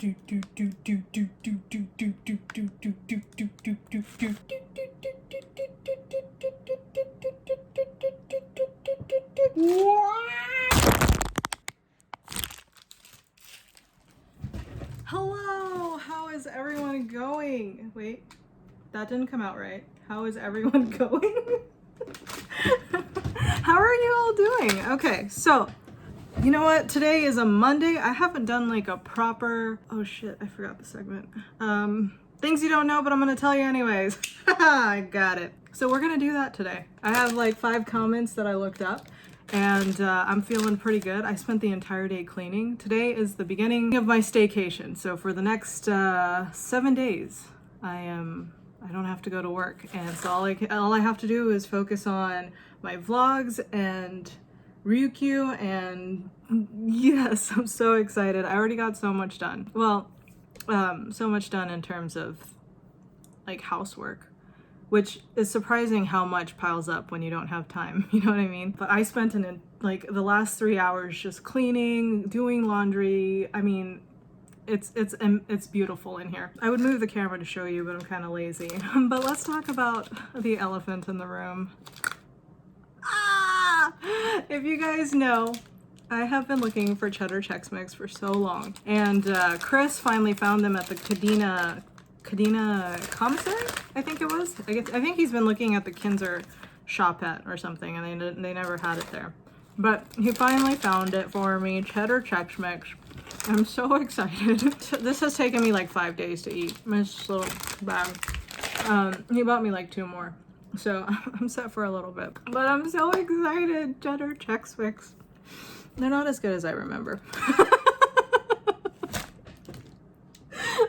Hello, how is everyone going? Wait, that didn't come out right. How is everyone going? How are you all doing? Okay, so you know what? Today is a Monday. I haven't done like a proper, oh shit, I forgot the segment. Things you don't know, but I'm gonna tell you anyways. I got it. So we're gonna do that today. I have like 5 comments that I looked up and I'm feeling pretty good. I spent the entire day cleaning. Today is the beginning of my staycation. So for the next 7 days, I don't have to go to work. And so all I have to do is focus on my vlogs and Ryukyu, and yes, I'm so excited. I already got so much done. Well, so much done in terms of like housework, which is surprising how much piles up when you don't have time, you know what I mean? But I spent like the last 3 hours just cleaning, doing laundry. I mean, it's beautiful in here. I would move the camera to show you, but I'm kind of lazy. But let's talk about the elephant in the room. If you guys know, I have been looking for cheddar Chex Mix for so long, and Chris finally found them at the Kadena commissary, I think it was. I think he's been looking at the Kinzer shopette or something, and they never had it there. But he finally found it for me, cheddar Chex Mix. I'm so excited. This has taken me like 5 days to eat. This little bag. He bought me like 2 more. So I'm set for a little bit, but I'm so excited. Cheddar Chex Mix. They're not as good as I remember.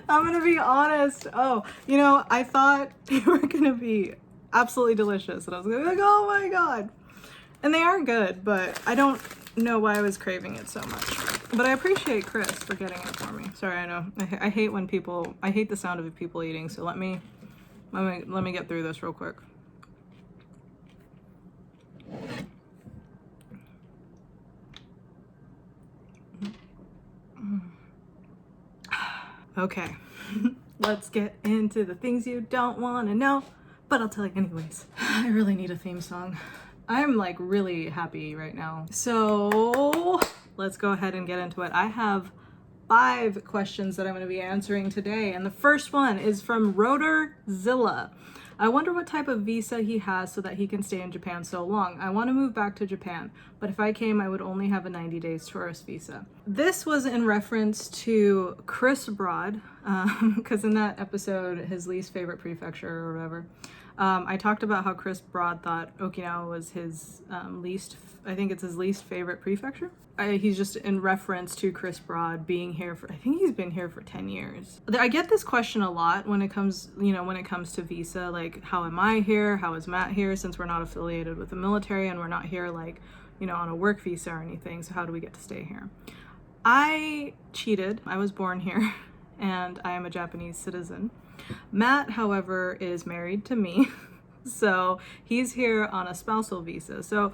I'm gonna be honest. Oh, you know, I thought they were gonna be absolutely delicious, and I was gonna be like, oh my god. And they are good, but I don't know why I was craving it so much. But I appreciate Chris for getting it for me. Sorry, I know. I hate when people, I hate the sound of people eating, so let me get through this real quick. Okay, let's get into the things you don't want to know, but I'll tell you anyways. I really need a theme song. I'm like really happy right now. So let's go ahead and get into it. I have 5 questions that I'm going to be answering today, and the first one is from Rotorzilla. I wonder what type of visa he has so that he can stay in Japan so long. I want to move back to Japan, but if I came, I would only have a 90 days tourist visa. This was in reference to Chris Broad, because in that episode, his least favorite prefecture or whatever, I talked about how Chris Broad thought Okinawa was his I think it's his least favorite prefecture. He's just in reference to Chris Broad being here for, I think he's been here for 10 years. I get this question a lot when it comes, to visa, like how am I here? How is Matt here? Since we're not affiliated with the military and we're not here like, on a work visa or anything. So how do we get to stay here? I cheated. I was born here and I am a Japanese citizen. Matt, however, is married to me. So he's here on a spousal visa. So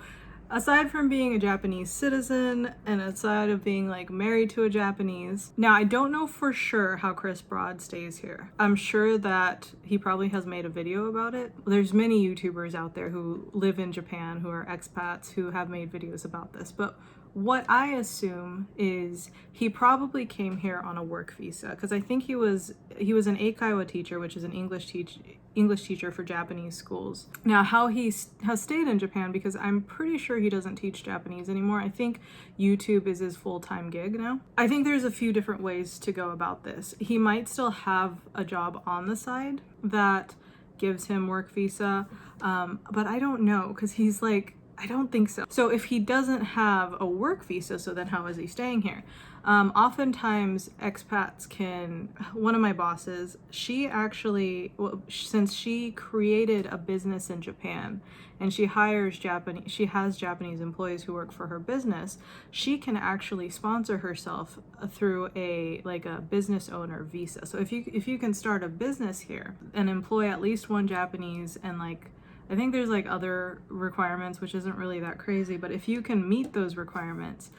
aside from being a Japanese citizen and aside of being like married to a Japanese, now I don't know for sure how Chris Broad stays here. I'm sure that he probably has made a video about it. There's many YouTubers out there who live in Japan who are expats who have made videos about this, but what I assume is he probably came here on a work visa, because I think he was an eikaiwa teacher, which is an English teacher for Japanese schools. Now, how he has stayed in Japan, because I'm pretty sure he doesn't teach Japanese anymore. I think YouTube is his full-time gig now. I think there's a few different ways to go about this. He might still have a job on the side that gives him work visa, but I don't know, because he's like, I don't think so. So if he doesn't have a work visa, so then how is he staying here? Oftentimes expats can, one of my bosses, she actually, since she created a business in Japan and she has Japanese employees who work for her business, she can actually sponsor herself through a business owner visa. So if you can start a business here and employ at least one Japanese, and I think there's other requirements, which isn't really that crazy, but if you can meet those requirements,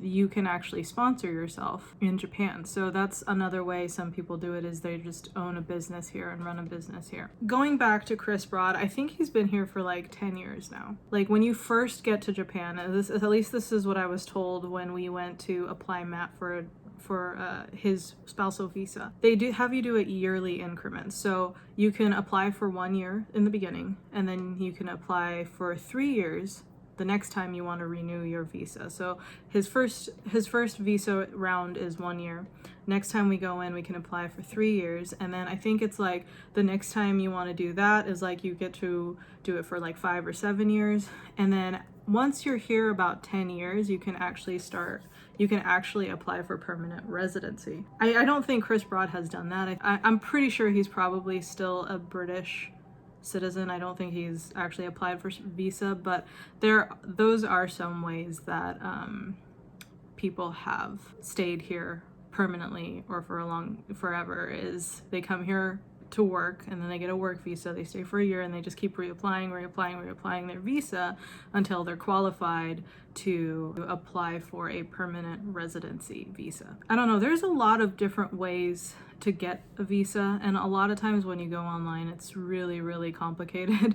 you can actually sponsor yourself in Japan. So that's another way some people do it, is they just own a business here and run a business here. Going back to Chris Broad, I think he's been here for like 10 years now. Like when you first get to Japan, at least this is what I was told when we went to apply Matt for his spousal visa. They do have you do it yearly increments. So you can apply for 1 year in the beginning, and then you can apply for 3 years the next time you want to renew your visa. So his first visa round is 1 year. Next time we go in, we can apply for 3 years, and then I think it's like the next time you want to do that is like you get to do it for like 5 or 7 years, and then once you're here about 10 years, you can actually apply for permanent residency. I don't think Chris Broad has done that. I'm pretty sure he's probably still a British citizen. I don't think he's actually applied for visa, but those are some ways that people have stayed here permanently or forever, is they come here to work and then they get a work visa, they stay for a year, and they just keep reapplying their visa until they're qualified to apply for a permanent residency visa. I don't know, there's a lot of different ways to get a visa, and a lot of times when you go online it's really, really complicated.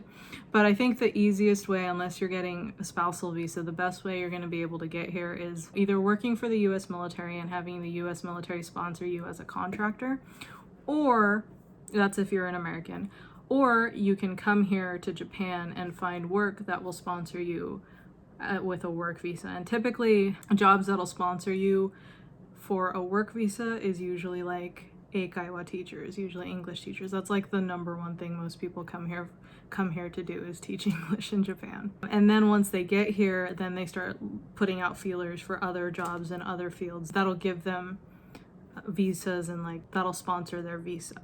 But I think the easiest way, unless you're getting a spousal visa, the best way you're going to be able to get here is either working for the US military and having the US military sponsor you as a contractor, or that's if you're an American, or you can come here to Japan and find work that will sponsor you with a work visa. And typically jobs that'll sponsor you for a work visa is usually like eikaiwa teachers, usually English teachers. That's like the number one thing most people come here to do, is teach English in Japan. And then once they get here, then they start putting out feelers for other jobs in other fields that'll give them visas, and like that'll sponsor their visa.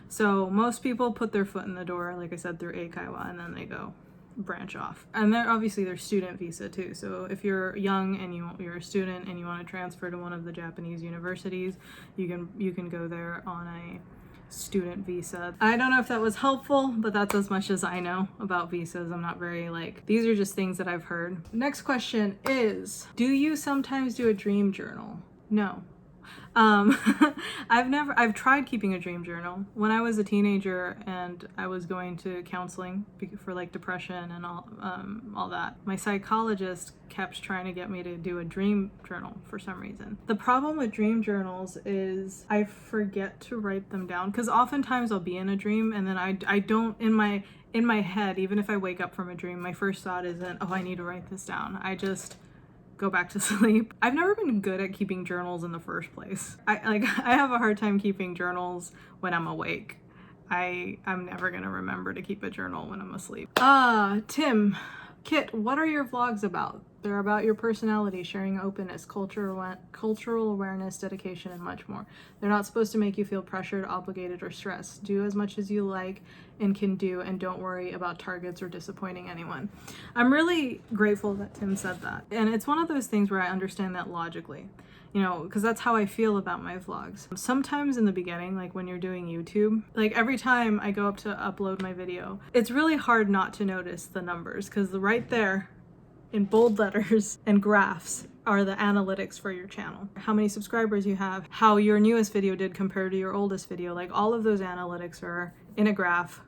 So most people put their foot in the door, like I said, through eikaiwa, and then they go branch off. And there's student visa too. So if you're young and you're a student and you want to transfer to one of the Japanese universities, you can go there on a student visa. I don't know if that was helpful, but that's as much as I know about visas. I'm not very these are just things that I've heard. Next question is, do you sometimes do a dream journal? No. I've tried keeping a dream journal when I was a teenager and I was going to counseling for depression and all that. My psychologist kept trying to get me to do a dream journal for some reason. The problem with dream journals is I forget to write them down, because oftentimes I'll be in a dream and then I don't, in my head, even if I wake up from a dream, my first thought isn't, oh, I need to write this down. I just go back to sleep. I've never been good at keeping journals in the first place. I have a hard time keeping journals when I'm awake. I'm never gonna remember to keep a journal when I'm asleep. Kit, what are your vlogs about? They're about your personality, sharing openness, cultural awareness, dedication, and much more. They're not supposed to make you feel pressured, obligated, or stressed. Do as much as you like and can do, and don't worry about targets or disappointing anyone. I'm really grateful that Tim said that. And it's one of those things where I understand that logically, because that's how I feel about my vlogs. Sometimes in the beginning, when you're doing YouTube, every time I go up to upload my video, it's really hard not to notice the numbers, because right there in bold letters and graphs are the analytics for your channel. How many subscribers you have, how your newest video did compared to your oldest video. All of those analytics are in a graph.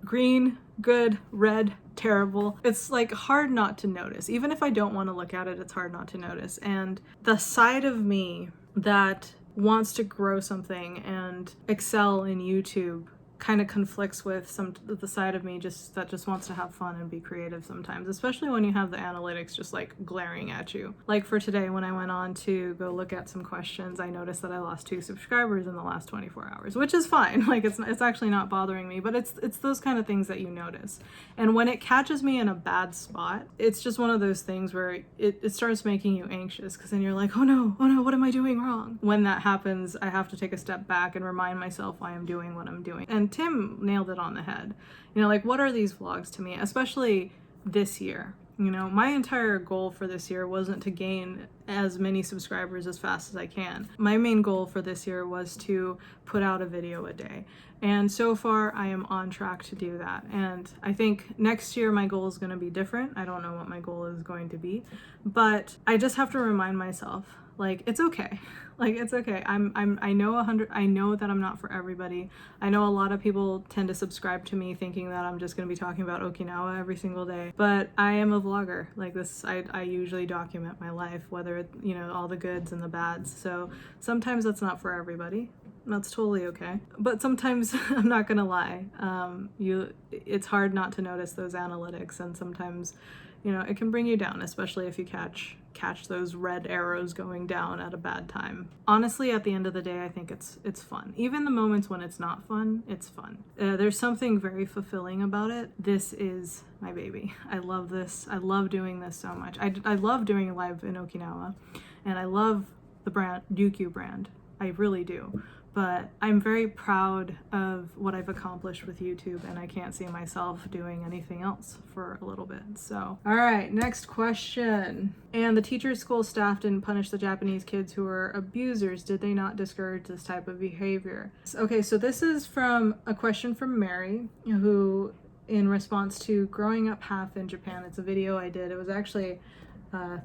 Green, good, red, terrible. It's hard not to notice. Even if I don't want to look at it, it's hard not to notice. And the side of me that wants to grow something and excel in YouTube kind of conflicts with the side of me that just wants to have fun and be creative sometimes, especially when you have the analytics just glaring at you. For today, when I went on to go look at some questions, I noticed that I lost 2 subscribers in the last 24 hours, which is fine. It's actually not bothering me, but it's those kind of things that you notice. And when it catches me in a bad spot, it's just one of those things where it starts making you anxious, because then you're like, oh no, what am I doing wrong? When that happens, I have to take a step back and remind myself why I'm doing what I'm doing. And Tim nailed it on the head. What are these vlogs to me, especially this year? You know, my entire goal for this year wasn't to gain as many subscribers as fast as I can. My main goal for this year was to put out a video a day. And so far I am on track to do that. And I think next year my goal is going to be different. I don't know what my goal is going to be, but I just have to remind myself, like, it's okay. Like, it's okay. I know that I'm not for everybody. I know a lot of people tend to subscribe to me thinking that I'm just going to be talking about Okinawa every single day, but I am a vlogger. Like this, I usually document my life, whether it, you know, all the goods and the bads. So sometimes that's not for everybody. That's totally okay. But sometimes, I'm not gonna lie, it's hard not to notice those analytics, and sometimes, you know, it can bring you down, especially if you catch those red arrows going down at a bad time. Honestly, at the end of the day, I think it's fun. Even the moments when it's not fun, it's fun. There's something very fulfilling about it. This is my baby. I love this. I love doing this so much. I love doing live in Okinawa, and I love the brand, Ryukyu brand. I really do. But I'm very proud of what I've accomplished with YouTube, and I can't see myself doing anything else for a little bit. So, all right, next question. And the teachers, school staff didn't punish the Japanese kids who were abusers. Did they not discourage this type of behavior? Okay, so this is from a question from Mary, who, in response to growing up half in Japan, it's a video I did. It was actually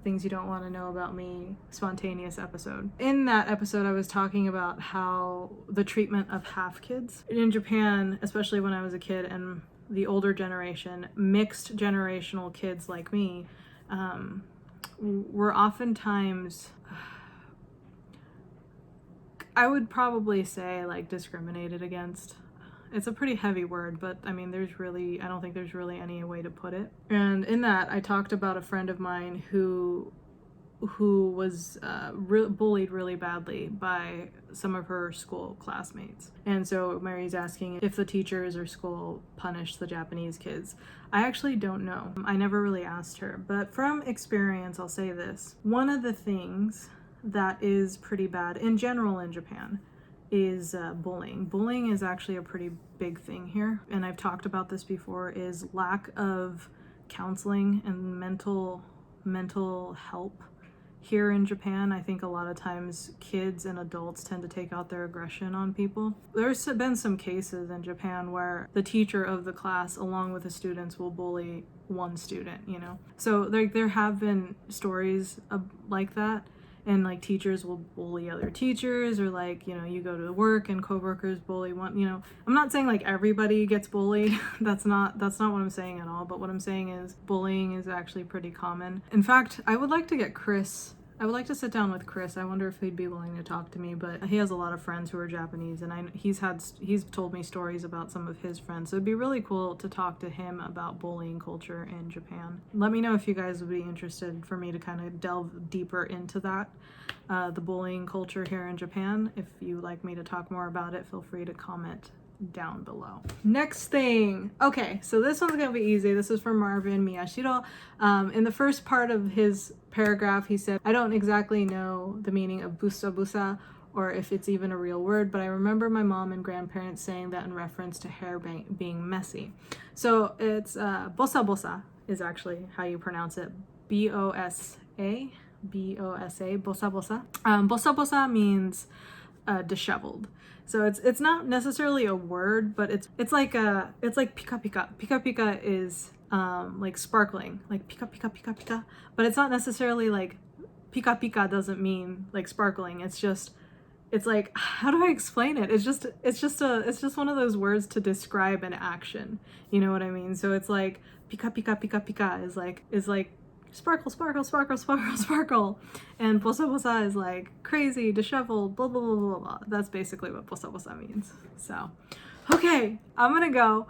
Things You Don't Want to Know About Me spontaneous episode. In that episode, I was talking about how the treatment of half kids in Japan, especially when I was a kid, and the older generation, mixed generational kids like me, were oftentimes, I would probably say, like, discriminated against. It's a pretty heavy word, but I mean, I don't think there's really any way to put it. And in that, I talked about a friend of mine who was bullied really badly by some of her school classmates. And so Mary's asking if the teachers or school punished the Japanese kids. I actually don't know. I never really asked her, but from experience, I'll say this. One of the things that is pretty bad in general in Japan is bullying. Bullying is actually a pretty big thing here, and I've talked about this before, is lack of counseling and mental help here in Japan. I think a lot of times kids and adults tend to take out their aggression on people. There's been some cases in Japan where the teacher of the class along with the students will bully one student, you know? So there have been stories like that. And like teachers will bully other teachers, or like, you know, you go to work and coworkers bully one, you know. I'm not saying like everybody gets bullied. That's not what I'm saying at all. But what I'm saying is bullying is actually pretty common. In fact, I would like to sit down with Chris. I wonder if he'd be willing to talk to me, but he has a lot of friends who are Japanese, and he's told me stories about some of his friends. So it'd be really cool to talk to him about bullying culture in Japan. Let me know if you guys would be interested for me to kind of delve deeper into that, the bullying culture here in Japan. If you like me to talk more about it, feel free to comment down below. Next thing. Okay, so this one's gonna be easy. This is from Marvin Miyashiro. In the first part of his paragraph, he said, I don't exactly know the meaning of busa or if it's even a real word, but I remember my mom and grandparents saying that in reference to hair being messy. So it's bosa is actually how you pronounce it. B-O-S-A, bosa, bosa. Bosa means disheveled. So it's not necessarily a word, but it's like pika pika. Pika pika is like sparkling, like pika pika pika pika. But it's not necessarily like pika pika doesn't mean like sparkling. It's like, how do I explain it? It's just one of those words to describe an action. You know what I mean? So it's like pika pika pika pika is like sparkle, sparkle, sparkle, sparkle, sparkle. And bosa bosa is like crazy, disheveled, blah, blah, blah, blah, blah. That's basically what bosa bosa means. So, okay, I'm gonna go.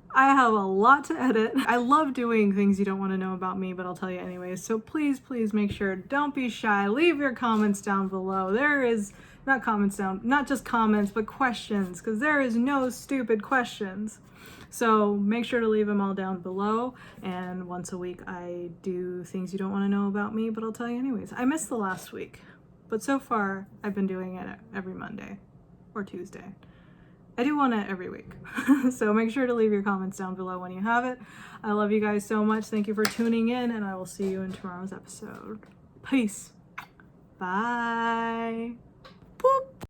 I have a lot to edit. I love doing things you don't want to know about me, but I'll tell you anyways. So please make sure, don't be shy. Leave your comments down below. Not just comments, but questions, because there is no stupid questions. So make sure to leave them all down below. And once a week I do things you don't want to know about me, but I'll tell you anyways. I missed the last week, but so far I've been doing it every Monday or Tuesday. I do one every week. So make sure to leave your comments down below when you have it. I love you guys so much. Thank you for tuning in, and I will see you in tomorrow's episode. Peace. Bye. Boop.